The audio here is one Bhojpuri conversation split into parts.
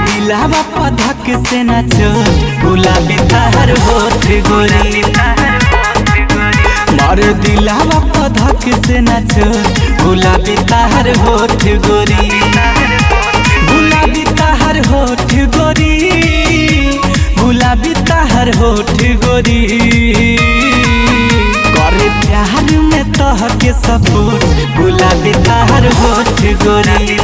दिलावा पधक से नाचो गुलाबी ताहर होठ गोरी। मारे दिलावा पधक से नाचो गुलाबी ताहर होठ गोरी। गुलाबी ताहर होठ गोरी, गुलाबी ताहर होठ गोरी। करे प्यार में तह के सपोर्ट गुलाबी ताहर होठ गोरी।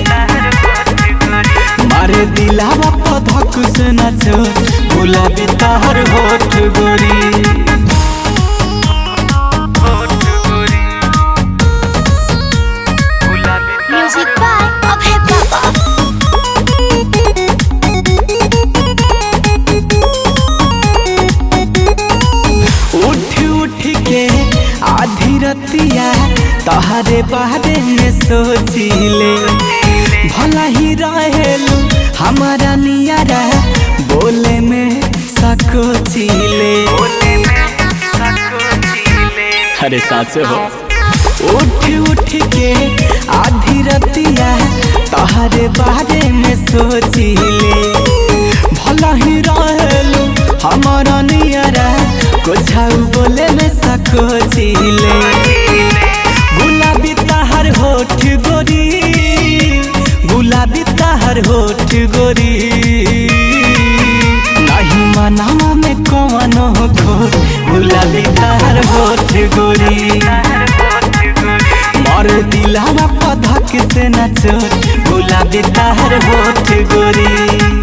मारे दिलावा पधक से नाचो गुलाबी ताहर होठ गोरी। म्यूजिक बाय अभय बाबा। उठ उठ के आधी रतिया तहरे बारे में सोचिले। भला ही रहेलू हमारा नियारा बोले में सकोचिले। अरे सासे हो उठ उठ के आधी रतिया तहरे बारे में सोचिले। भला ही रहेलू हमारा नियारा कुछ बोले में सकोचिले। गुलाबी ताहर होठ गोरी, गुलाबी ताहर होठ गोरी। नहीं मनावा में कौनो खोट गुलाबी ताहर होठ गोरी। मार दिलावा पधक से नाचो गुलाबी ताहर होठ गोरी।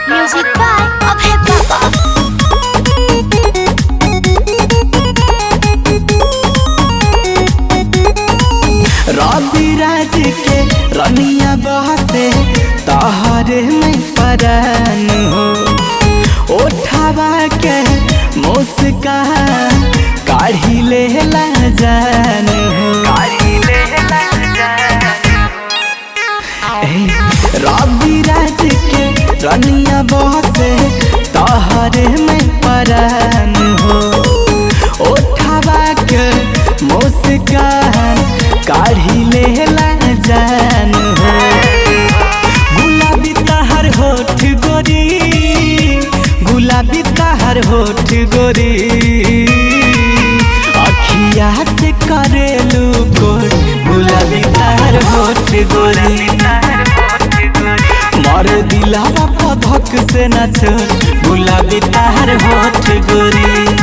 म्यूजिक बाय अभय बाबा। रवि राज के रनिया बहसे तहरे में परान हो। उठावा के मुस्कान काढ़ी ले ला जान हो। रवि राज के रनिया बहसे तहरे में परान हो। उठावा के मुस्कान काढ़ी ले ला जान हो। गुलाबी ताहर होठ गोरी, गुलाबी ताहर होठ गोरी। अखिया से करेलू कोट गुलाबी ताहर होठ गोरी। मार दिलावा पधक से नाचो गुलाबी ताहर होठ गोरी।